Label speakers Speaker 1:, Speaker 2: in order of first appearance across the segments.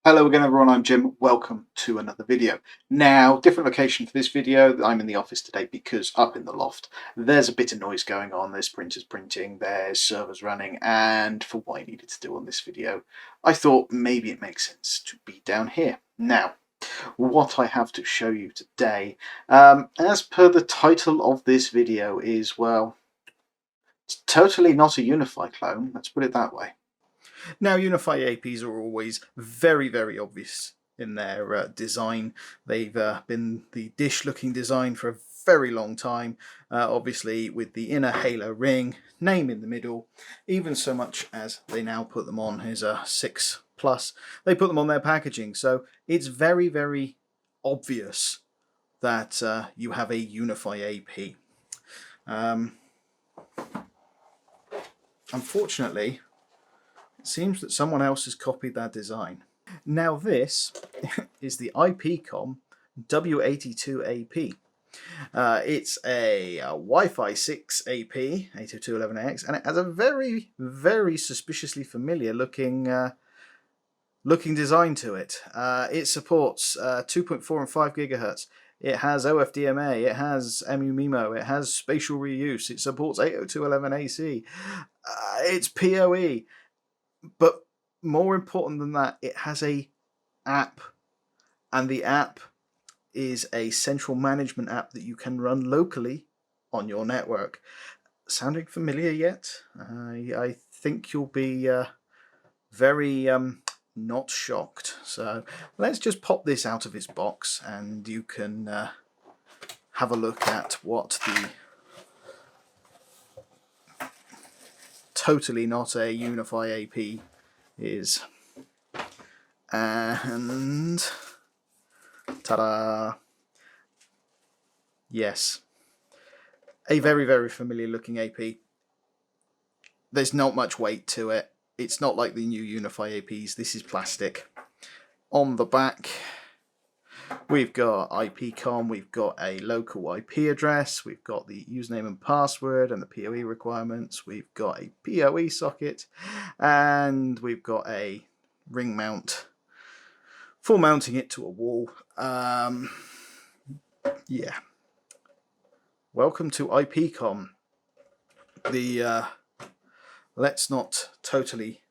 Speaker 1: Hello again everyone, I'm Jim. Welcome to another video. Now, different location for this video. I'm in the office today because up in the loft there's a bit of noise going on. There's printers printing, there's servers running, and for what I needed to do on this video, I thought maybe it makes sense to be down here. Now, what I have to show you today, as per the title of this video, is, well, it's totally not a Unifi clone, let's put it that way.
Speaker 2: Now, Unifi APs are always very obvious in their design. They've been the dish-looking design for a very long time, obviously with the inner halo ring, name in the middle, even so much as they now put them on, here's a 6 Plus, they put them on their packaging, so it's very obvious that you have a Unifi AP. Unfortunately, it seems that someone else has copied that design. Now this is the IPCOM W82AP. It's a Wi-Fi 6 AP, 802.11ax, and it has a very suspiciously familiar looking design to it. It supports 2.4 and 5 gigahertz. It has OFDMA, it has MU-MIMO, it has spatial reuse, it supports 802.11ac, it's PoE, but more important than that, it has a app, and the app is a central management app that you can run locally on your network. Sounding familiar yet? I think you'll be very not shocked. So let's just pop this out of its box and you can have a look at what the totally not a Unifi AP is. And ta-da! Yes, a very familiar looking AP. There's not much weight to it. It's not like the new Unifi APs. This is plastic. On the back, we've got IPCOM, we've got a local IP address, we've got the username and password and the PoE requirements, we've got a PoE socket, and we've got a ring mount for mounting it to a wall. Yeah. Welcome to IPCOM. The let's not totally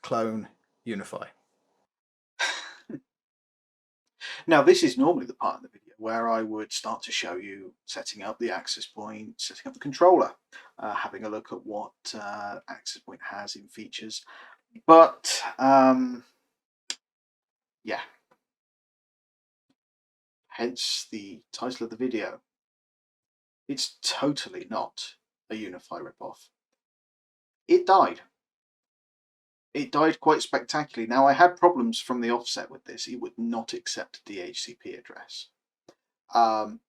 Speaker 2: clone Unifi.
Speaker 1: Now, this is normally the part of the video where I would start to show you setting up the access point, setting up the controller, having a look at what access point has in features. But yeah, hence the title of the video. It's totally not a Unifi ripoff. It died. It died quite spectacularly. Now, I had problems from the offset with this. It would not accept a DHCP address. I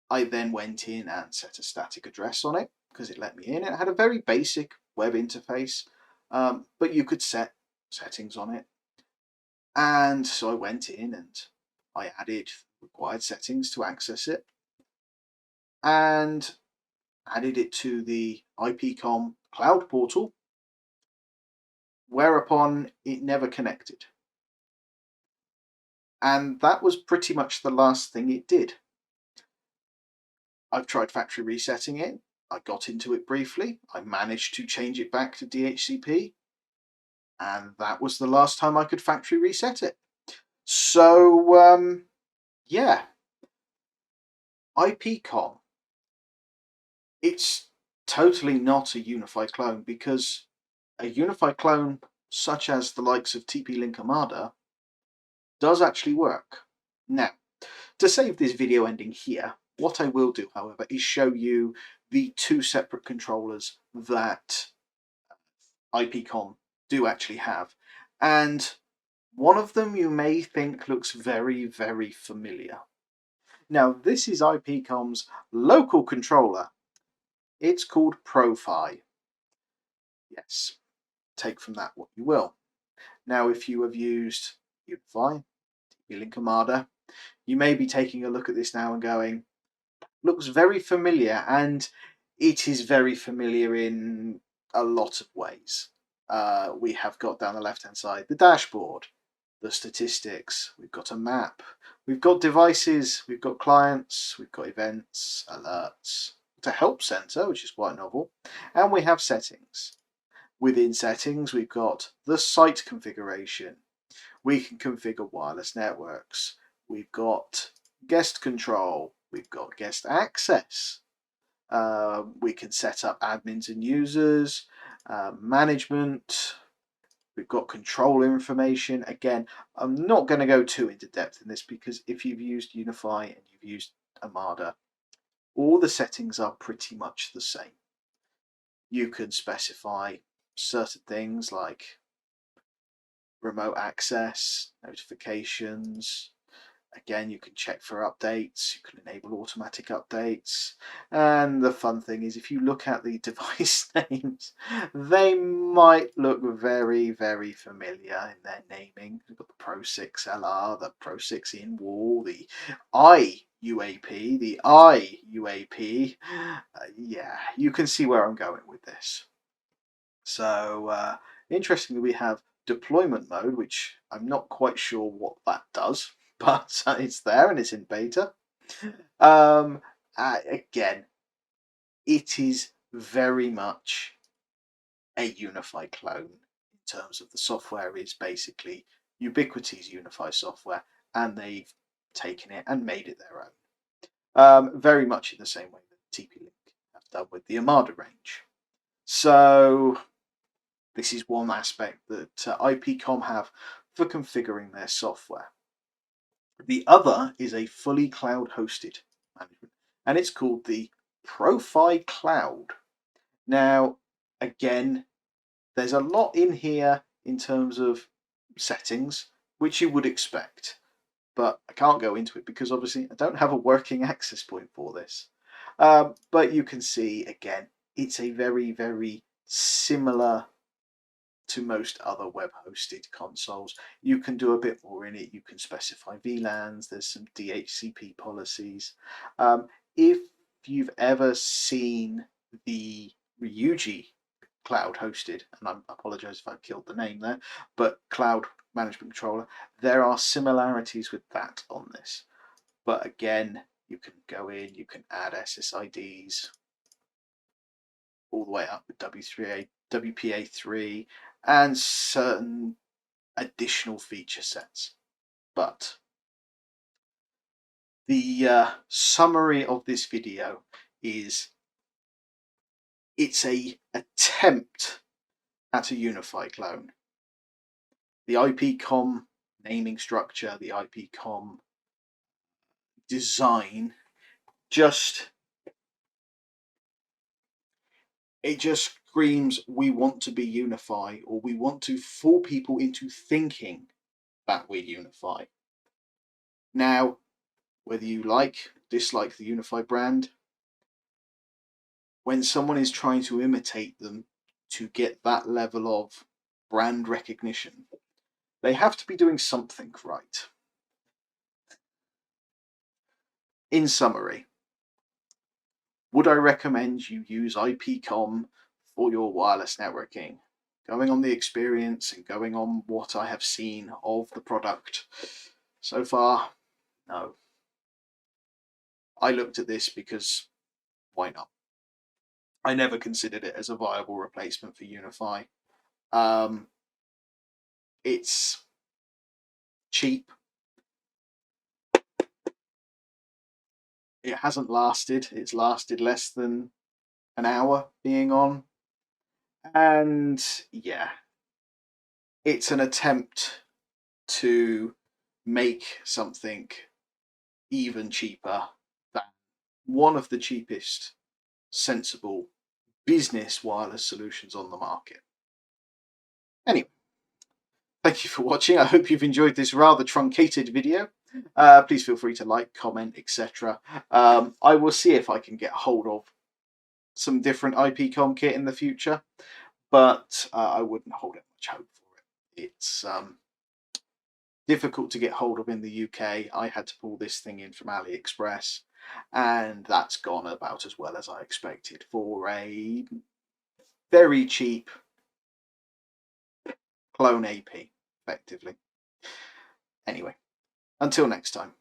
Speaker 1: then went in and set a static address on it because it let me in. It had a very basic web interface, but you could set settings on it. And so I went in and I added required settings to access it and added it to the IPCOM cloud portal, whereupon it never connected. And that was pretty much the last thing it did. I've tried factory resetting it. I got into it briefly. I managed to change it back to DHCP. And that was the last time I could factory reset it. So, yeah. IPCOM. It's totally not a Unifi clone, because a Unifi clone, such as the likes of TP-Link Armada, does actually work. Now, to save this video ending here, what I will do, however, is show you the two separate controllers that IPCOM do actually have. And one of them you may think looks very familiar. Now, this is IPCOM's local controller. It's called Profi. Yes, take from that what you will. Now, if you have used Unifi, TP-Link Armada, you may be taking a look at this now and going, looks very familiar, and it is very familiar in a lot of ways. We have got down the left hand side the dashboard. the statistics, we've got a map, we've got devices, we've got clients, we've got events, alerts, a help center, which is quite novel, and we have settings. Within settings, we've got the site configuration. We can configure wireless networks. We've got guest control. We've got guest access. We can set up admins and users, management. We've got control information. Again, I'm not going to go too into depth in this because if you've used Unifi and you've used Armada, all the settings are pretty much the same. You can specify certain things like remote access, notifications. Again, you can check for updates, you can enable automatic updates. And the fun thing is, if you look at the device names, they might look very, very familiar in their naming. You've got the Pro 6 LR, the Pro 6 in wall, the iUAP, the iUAP. Yeah, you can see where I'm going with this. So, interestingly, we have deployment mode, which I'm not quite sure what that does, but it's there and it's in beta. Again, it is very much a Unifi clone in terms of the software is basically Ubiquity's Unifi software, and they've taken it and made it their own. Very much in the same way that TP-Link have done with the Armada range. So this is one aspect that IPCOM have for configuring their software. The other is a fully cloud-hosted management, and it's called the Profi Cloud. Now, again, there's a lot in here in terms of settings, which you would expect, but I can't go into it because obviously I don't have a working access point for this. But you can see, again, it's a very, very similar to most other web hosted consoles. You can do a bit more in it. You can specify VLANs, there's some DHCP policies. If you've ever seen the Ryuji cloud hosted, and I apologize if I've killed the name there, but cloud management controller, there are similarities with that on this. But again, you can go in, you can add SSIDs all the way up with WPA3 and certain additional feature sets. But the summary of this video is it's a attempt at a Unifi clone. The IPCOM naming structure, the IPCOM design, it just screams we want to be Unifi, or we want to fool people into thinking that we're Unifi. Now, whether you like, dislike the Unifi brand, when someone is trying to imitate them to get that level of brand recognition, they have to be doing something right. In summary, would I recommend you use IPCOM for your wireless networking? Going on the experience and going on what I have seen of the product so far, no. I looked at this because why not? I never considered it as a viable replacement for Unifi. It's cheap. It hasn't lasted. It's lasted less than an hour being on. And yeah, it's an attempt to make something even cheaper than one of the cheapest sensible business wireless solutions on the market. Anyway, thank you for watching. I hope you've enjoyed this rather truncated video. Please feel free to like, comment, etc. I will see if I can get hold of some different IPCOM kit in the future, but I wouldn't hold it much hope for it. It's difficult to get hold of in the UK. I had to pull this thing in from AliExpress, and that's gone about as well as I expected for a very cheap clone AP, effectively. Anyway, until next time.